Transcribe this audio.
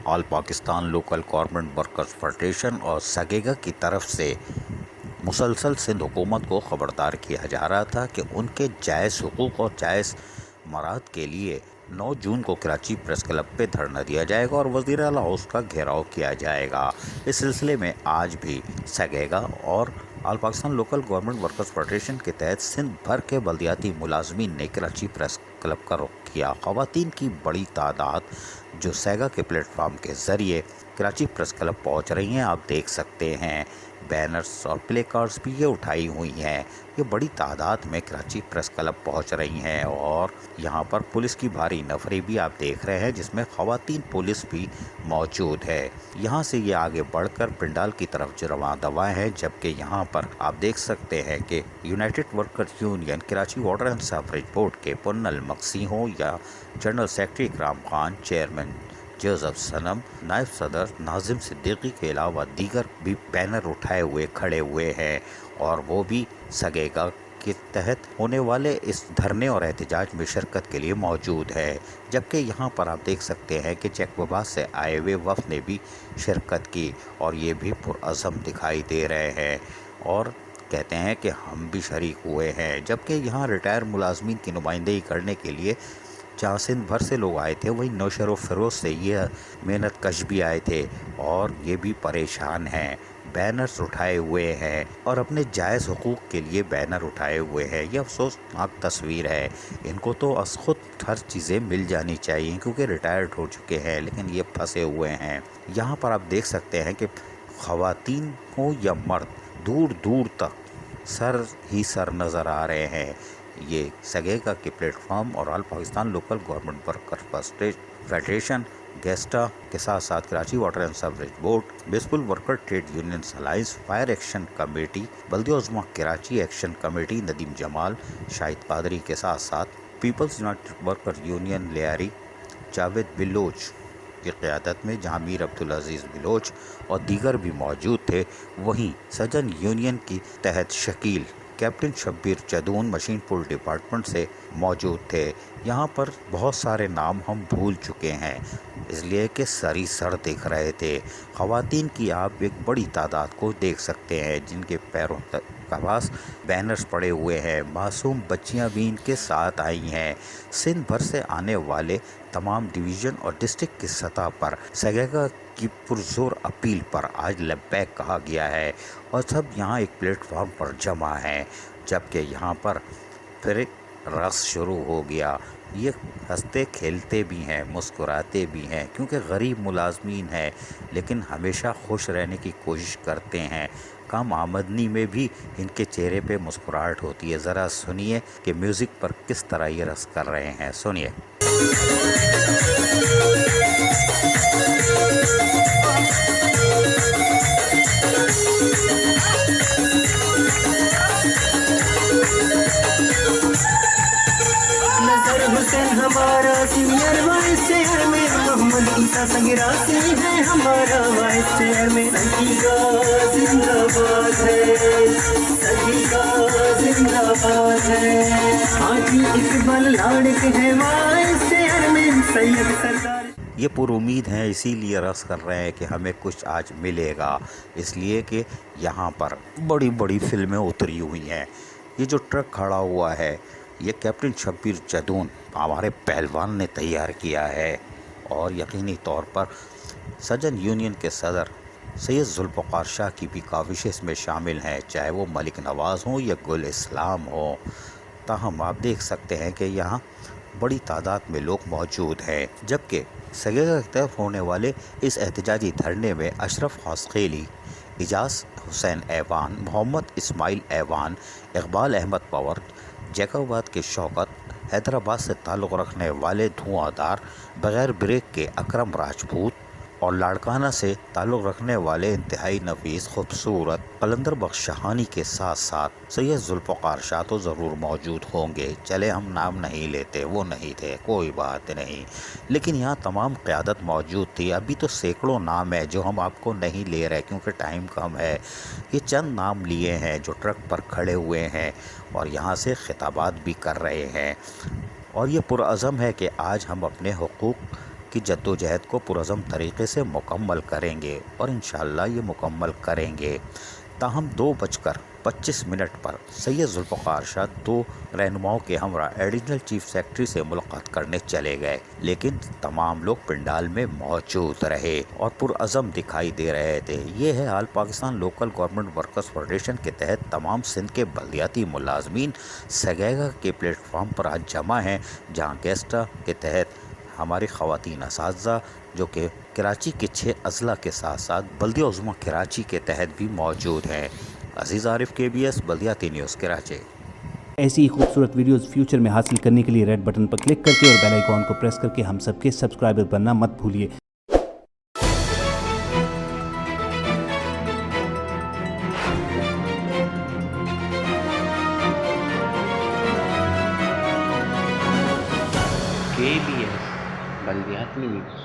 آل Pakistan local government workers federation اور سگیگا کی طرف سے مسلسل سندھ حکومت کو خبردار کیا جا رہا تھا کہ ان کے جائز حقوق اور جائز مراد کے لیے 9 جون کو کراچی پریس کلب پہ دھرنا دیا جائے گا اور وزیر اعلیٰ ہاؤس کا گھیراؤ کیا جائے گا۔ اس سلسلے میں آج بھی سگیگا اور all Pakistan local government workers federation کے تحت سندھ بھر کے بلدیاتی ملازمین نے کراچی پریس کلب کا رخ کیا۔ خواتین کی بڑی تعداد جو سیگا کے پلیٹ فارم کے ذریعے کراچی پریس کلب پہنچ رہی ہیں، آپ دیکھ سکتے ہیں بینرز اور پلے کارڈز بھی یہ اٹھائی ہوئی ہیں۔ یہ بڑی تعداد میں کراچی پریس کلب پہنچ رہی ہیں اور یہاں پر پولیس کی بھاری نفری بھی آپ دیکھ رہے ہیں، جس میں خواتین پولیس بھی موجود ہے۔ یہاں سے یہ آگے بڑھ کر پنڈال کی طرف رواں دوا ہے، جبکہ یہاں پر آپ دیکھ سکتے ہیں کہ United worker union Karachi water and sewerage board کے پنل مقسی ہوں یا جنرل سیکرٹری اکرام خان، چیئرمین جوزف صنم، نائب صدر ناظم صدیقی کے علاوہ دیگر بھی بینر اٹھائے ہوئے کھڑے ہوئے ہیں اور وہ بھی سگیگا کے تحت ہونے والے اس دھرنے اور احتجاج میں شرکت کے لیے موجود ہے۔ جبکہ یہاں پر آپ دیکھ سکتے ہیں کہ چیک وباس سے آئے ہوئے وفد نے بھی شرکت کی اور یہ بھی پرعزم دکھائی دے رہے ہیں اور کہتے ہیں کہ ہم بھی شریک ہوئے ہیں۔ جبکہ یہاں ریٹائر ملازمین کی نمائندگی کرنے کے لیے جہاں سندھ بھر سے لوگ آئے تھے، وہیں نوشہر و فیروز سے یہ محنت کش بھی آئے تھے اور یہ بھی پریشان ہیں، بینرز اٹھائے ہوئے ہیں اور اپنے جائز حقوق کے لیے بینر اٹھائے ہوئے ہیں۔ یہ افسوسناک تصویر ہے۔ ان کو تو از خود ہر چیزیں مل جانی چاہیے کیونکہ ریٹائرڈ ہو چکے ہیں، لیکن یہ پھنسے ہوئے ہیں۔ یہاں پر آپ دیکھ سکتے ہیں کہ خواتین ہوں یا مرد، دور دور تک سر نظر آ رہے ہیں۔ یہ سگیگا کے پلیٹ فارم اور all Pakistan local government worker federation, گیسٹا کے ساتھ ساتھ Karachi water and sewerage board, بیسپل worker trade unions alliance, fire action committee, بلدیہ عظمیٰ کراچی ایکشن کمیٹی، ندیم جمال، شاہد قادری کے ساتھ ساتھ people's united worker union Lyari, Javed Baloch کی قیادت میں جہاں میر عبدالعزیز بلوچ اور دیگر بھی موجود تھے۔ وہیں سجن یونین کی تحت شکیل کیپٹن شبیر جدون مشین پول ڈپارٹمنٹ سے موجود تھے۔ یہاں پر بہت سارے نام ہم بھول چکے ہیں اس لیے کہ سر دیکھ رہے تھے۔ خواتین کی آپ ایک بڑی تعداد کو دیکھ سکتے ہیں جن کے پیروں کے پاس بینرز پڑے ہوئے ہیں۔ معصوم بچیاں بھی ان کے ساتھ آئی ہیں۔ سندھ بھر سے آنے والے تمام ڈویژن اور ڈسٹرکٹ کی سطح پر سگیگا کی پرزور اپیل پر آج لبیک کہا گیا ہے اور سب یہاں ایک پلیٹ فارم پر جمع ہیں۔ جبکہ یہاں پر پھر رقص شروع ہو گیا۔ یہ ہنستے کھیلتے بھی ہیں، مسکراتے بھی ہیں کیونکہ غریب ملازمین ہیں، لیکن ہمیشہ خوش رہنے کی کوشش کرتے ہیں۔ کم آمدنی میں بھی ان کے چہرے پہ مسکراہٹ ہوتی ہے۔ ذرا سنیے کہ میوزک پر کس طرح یہ رقص کر رہے ہیں، سنیے۔ حسین ہمارا سینئر وائس چیئرمین، محمد عیسیٰ سنگراسی ہے ہمارا وائس چیئرمین۔ سگیگا زندہ باد ہے، سگیگا زندہ باد ہے۔ حاجی اقبال لاڑک ہے وائس چیئرمین، سید سردار۔ یہ پر امید ہیں، اسی لیے رقص کر رہے ہیں کہ ہمیں کچھ آج ملے گا، اس لیے کہ یہاں پر بڑی بڑی فلمیں اتری ہوئی ہیں۔ یہ جو ٹرک کھڑا ہوا ہے یہ کیپٹن شبیر جدون ہمارے پہلوان نے تیار کیا ہے اور یقینی طور پر سجن یونین کے صدر سید ذوالفقار شاہ کی بھی کاوشیں اس میں شامل ہیں، چاہے وہ ملک نواز ہوں یا گل اسلام ہوں۔ تاہم آپ دیکھ سکتے ہیں کہ یہاں بڑی تعداد میں لوگ موجود ہیں۔ جبکہ سگیگا کی طرف ہونے والے اس احتجاجی دھرنے میں اشرف حسقیلی، اعجاز حسین ایوان، محمد اسماعیل ایوان، اقبال احمد پور، جیکوباد کے شوکت، حیدرآباد سے تعلق رکھنے والے دھواں دار، بغیر بریک کے اکرم راجپوت اور لاڑکانہ سے تعلق رکھنے والے انتہائی نفیس خوبصورت قلندر بخش شاہانی کے ساتھ ساتھ سید ذوالفقار شاہ تو ضرور موجود ہوں گے۔ چلے ہم نام نہیں لیتے، وہ نہیں تھے، کوئی بات نہیں، لیکن یہاں تمام قیادت موجود تھی۔ ابھی تو سینکڑوں نام ہیں جو ہم آپ کو نہیں لے رہے کیونکہ ٹائم کم ہے۔ یہ چند نام لیے ہیں جو ٹرک پر کھڑے ہوئے ہیں اور یہاں سے خطابات بھی کر رہے ہیں اور یہ پرعزم ہے کہ آج ہم اپنے حقوق کی جدوجہد کو پرعزم طریقے سے مکمل کریں گے اور انشاءاللہ یہ مکمل کریں گے۔ تاہم 2:25 پر سید ذوالفقار شاہ 2 رہنماؤں کے ہمراہ ایڈیشنل چیف سیکرٹری سے ملاقات کرنے چلے گئے، لیکن تمام لوگ پنڈال میں موجود رہے اور پرعزم دکھائی دے رہے تھے۔ یہ ہے حال Pakistan local government workers federation کے تحت تمام سندھ کے بلدیاتی ملازمین سگیگا کے پلیٹ فارم پر آج جمع ہیں، جہاں گیسٹا کے تحت ہماری خواتین اساتذہ جو کہ کراچی کے 6 اضلاع کے ساتھ ساتھ بلدیہ عظمیٰ کراچی کے تحت بھی موجود ہیں۔ عزیز عارف KBS بلدیاتی نیوز کراچی۔ ایسی ہی خوبصورت ویڈیوز فیوچر میں حاصل کرنے کے لیے ریڈ بٹن پر کلک کر کے اور بیل آئیکن کو پریس کر کے ہم سب کے سبسکرائبر بننا مت بھولیے۔ KBS بلدیاتی نیوز۔